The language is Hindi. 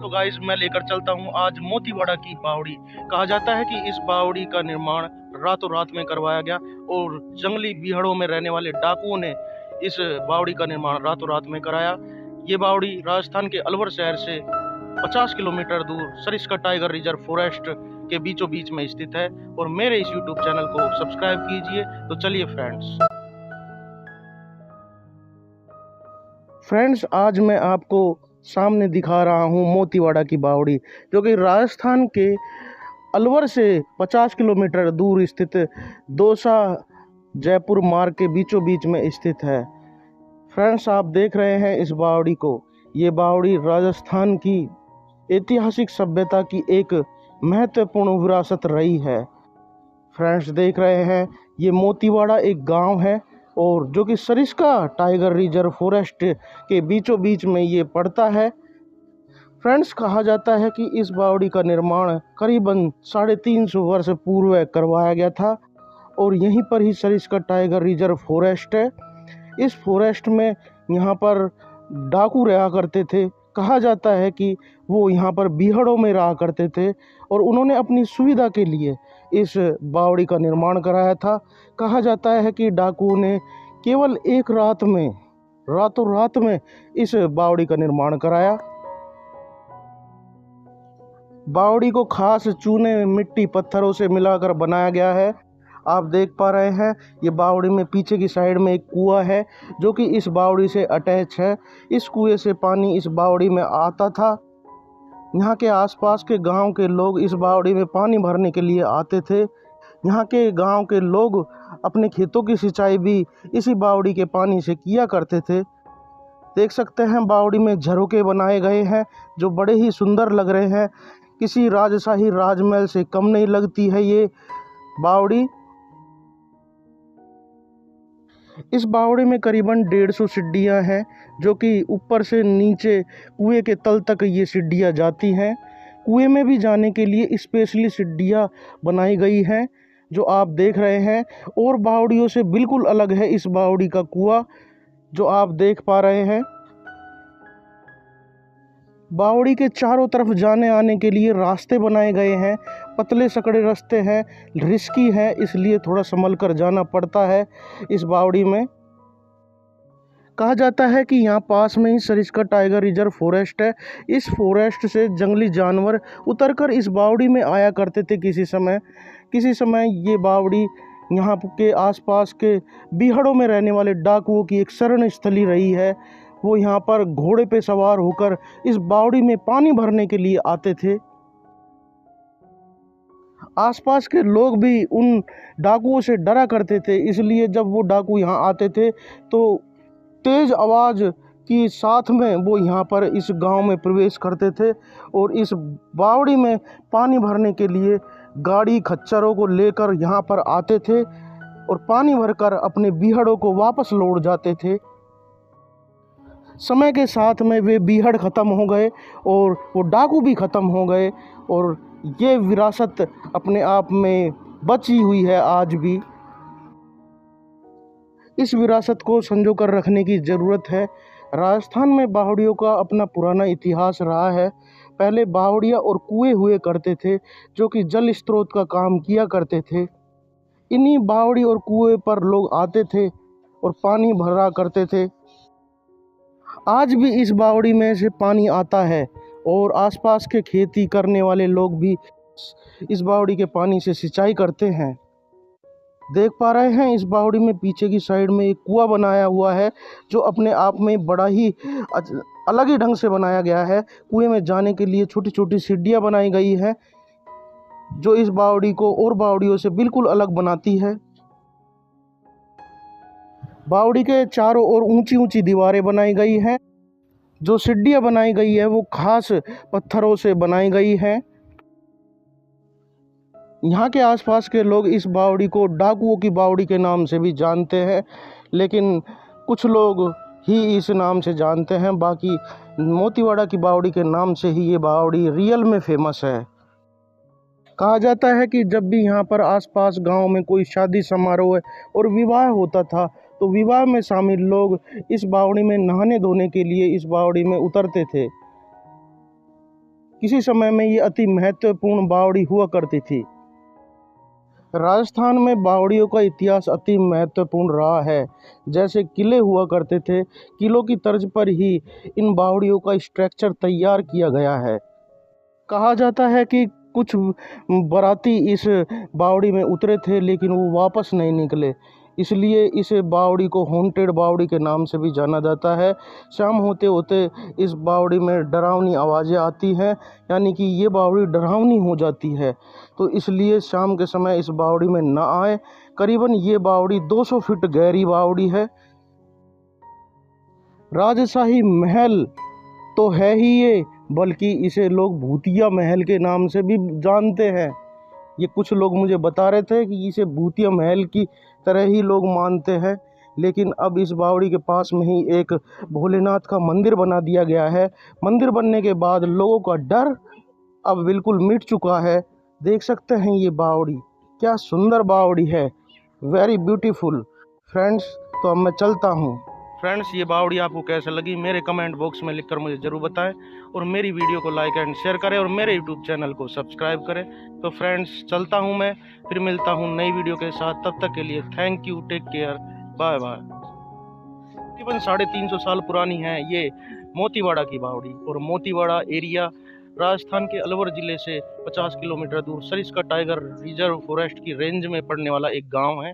तो गाइस मैं लेकर चलता हूँ आज मोतीवाड़ा की बावड़ी। कहा जाता है कि इस बावड़ी का निर्माण रातों रात में करवाया गया और जंगली बीहड़ों में रहने वाले डाकुओं ने इस बावड़ी का निर्माण रातों रात में कराया। ये बावड़ी राजस्थान के अलवर शहर से 50 किलोमीटर दूर सरिस्का टाइगर रिजर्व फॉरेस्ट के बीचों बीच में स्थित है। और मेरे इस यूट्यूब चैनल को सब्सक्राइब कीजिए। तो चलिए फ्रेंड्स आज मैं आपको सामने दिखा रहा हूँ मोतीवाड़ा की बावड़ी, जो कि राजस्थान के अलवर से 50 किलोमीटर दूर स्थित दौसा जयपुर मार्ग के बीचों बीच में स्थित है। फ्रेंड्स आप देख रहे हैं इस बावड़ी को। ये बावड़ी राजस्थान की ऐतिहासिक सभ्यता की एक महत्वपूर्ण विरासत रही है। फ्रेंड्स देख रहे हैं ये मोतीवाड़ा एक गांव है और जो कि सरिस्का टाइगर रिजर्व फॉरेस्ट के बीचों बीच में ये पड़ता है। फ्रेंड्स कहा जाता है कि इस बावड़ी का निर्माण करीबन 350 वर्ष पूर्व करवाया गया था और यहीं पर ही सरिस्का टाइगर रिजर्व फॉरेस्ट है। इस फॉरेस्ट में यहाँ पर डाकू रहा करते थे। कहा जाता है कि वो यहाँ पर बीहड़ों में रहा करते थे और उन्होंने अपनी सुविधा के लिए इस बावड़ी का निर्माण कराया था। कहा जाता है कि डाकुओं ने केवल एक रात में, रातों रात में इस बावड़ी का निर्माण कराया। बावड़ी को खास चूने, मिट्टी, पत्थरों से मिलाकर बनाया गया है। आप देख पा रहे हैं ये बावड़ी में पीछे की साइड में एक कुआं है जो कि इस बावड़ी से अटैच है। इस कुएं से पानी इस बावड़ी में आता था। यहाँ के आसपास के गांव के लोग इस बावड़ी में पानी भरने के लिए आते थे। यहाँ के गांव के लोग अपने खेतों की सिंचाई भी इसी बावड़ी के पानी से किया करते थे। देख सकते हैं बावड़ी में झरोके बनाए गए हैं जो बड़े ही सुंदर लग रहे हैं। किसी राजशाही राजमहल से कम नहीं लगती है ये बावड़ी। इस बावड़ी में करीबन 150 सीढ़ियाँ हैं जो कि ऊपर से नीचे कुएं के तल तक ये सीढ़ियाँ जाती हैं। कुएं में भी जाने के लिए स्पेशली सीढ़ियाँ बनाई गई हैं जो आप देख रहे हैं। और बावड़ियों से बिल्कुल अलग है इस बावड़ी का कुआं जो आप देख पा रहे हैं। बावड़ी के चारों तरफ जाने आने के लिए रास्ते बनाए गए हैं। पतले सकड़े रास्ते हैं, रिस्की हैं, इसलिए थोड़ा संभल कर जाना पड़ता है इस बावड़ी में। कहा जाता है कि यहाँ पास में ही सरिस्का टाइगर रिजर्व फॉरेस्ट है। इस फॉरेस्ट से जंगली जानवर उतरकर इस बावड़ी में आया करते थे किसी समय ये बावड़ी यहाँ के आसपास के बीहड़ों में रहने वाले डाकुओं की एक शरण स्थली रही है। वो यहाँ पर घोड़े पे सवार होकर इस बावड़ी में पानी भरने के लिए आते थे। आसपास के लोग भी उन डाकुओं से डरा करते थे, इसलिए जब वो डाकू यहाँ आते थे तो तेज आवाज़ की साथ में वो यहाँ पर इस गांव में प्रवेश करते थे और इस बावड़ी में पानी भरने के लिए गाड़ी खच्चरों को लेकर यहाँ पर आते थे और पानी भरकर अपने बीहड़ों को वापस लौट जाते थे। समय के साथ में वे बीहड़ ख़त्म हो गए और वो डाकू भी ख़त्म हो गए और ये विरासत अपने आप में बची हुई है आज भी। इस विरासत को संजो कर रखने की ज़रूरत है। राजस्थान में बावड़ियों का अपना पुराना इतिहास रहा है। पहले बावड़ियाँ और कुएं हुए करते थे जो कि जल स्रोत का काम किया करते थे। इन्हीं बावड़ी और कुएं पर लोग आते थे और पानी भरा करते थे। आज भी इस बावड़ी में से पानी आता है और आसपास के खेती करने वाले लोग भी इस बावड़ी के पानी से सिंचाई करते हैं। देख पा रहे हैं इस बावड़ी में पीछे की साइड में एक कुआं बनाया हुआ है जो अपने आप में बड़ा ही अलग ही ढंग से बनाया गया है। कुएं में जाने के लिए छोटी छोटी सीढ़ियाँ बनाई गई हैं जो इस बावड़ी को और बावड़ियों से बिल्कुल अलग बनाती है। बावड़ी के चारों ओर ऊंची ऊंची दीवारें बनाई गई हैं। जो सीढ़ियाँ बनाई गई है वो खास पत्थरों से बनाई गई हैं। यहाँ के आसपास के लोग इस बावड़ी को डाकुओं की बावड़ी के नाम से भी जानते हैं, लेकिन कुछ लोग ही इस नाम से जानते हैं। बाकी मोतीवाड़ा की बावड़ी के नाम से ही ये बावड़ी रियल में फेमस है। कहा जाता है कि जब भी यहाँ पर आसपास गांव में कोई शादी समारोह और विवाह होता था तो विवाह में शामिल लोग इस बावड़ी में नहाने धोने के लिए इस बावड़ी में उतरते थे। किसी समय में ये अति महत्वपूर्ण बावड़ी हुआ करती थी। राजस्थान में बावड़ियों का इतिहास अति महत्वपूर्ण रहा है। जैसे किले हुआ करते थे, किलों की तर्ज पर ही इन बावड़ियों का स्ट्रक्चर तैयार किया गया है। कहा जाता है कि कुछ बाराती इस बावड़ी में उतरे थे लेकिन वो वापस नहीं निकले, इसलिए इस बावड़ी को हॉन्टेड बावड़ी के नाम से भी जाना जाता है। शाम होते होते इस बावड़ी में डरावनी आवाज़ें आती हैं, यानी कि ये बावड़ी डरावनी हो जाती है, तो इसलिए शाम के समय इस बावड़ी में ना आए। करीबन ये बावड़ी 200 फीट गहरी बावड़ी है। राजशाही महल तो है ही ये, बल्कि इसे लोग भूतिया महल के नाम से भी जानते हैं। ये कुछ लोग मुझे बता रहे थे कि इसे भूतिया महल की तरह ही लोग मानते हैं, लेकिन अब इस बावड़ी के पास में ही एक भोलेनाथ का मंदिर बना दिया गया है। मंदिर बनने के बाद लोगों का डर अब बिल्कुल मिट चुका है। देख सकते हैं ये बावड़ी, क्या सुंदर बावड़ी है, वेरी ब्यूटीफुल। फ्रेंड्स, तो अब मैं चलता हूँ। फ्रेंड्स, ये बावड़ी आपको कैसे लगी मेरे कमेंट बॉक्स में लिखकर मुझे ज़रूर बताएं, और मेरी वीडियो को लाइक एंड शेयर करें, और मेरे यूट्यूब चैनल को सब्सक्राइब करें। तो फ्रेंड्स, चलता हूँ मैं, फिर मिलता हूँ नई वीडियो के साथ। तब तक के लिए thank you, take care, bye bye. तकरीबन 350 साल पुरानी है ये मोतीवाड़ा की बावड़ी, और मोतीवाड़ा एरिया राजस्थान के अलवर जिले से 50 किलोमीटर दूर सरिस्का टाइगर रिजर्व फॉरेस्ट की रेंज में पड़ने वाला एक गांव है।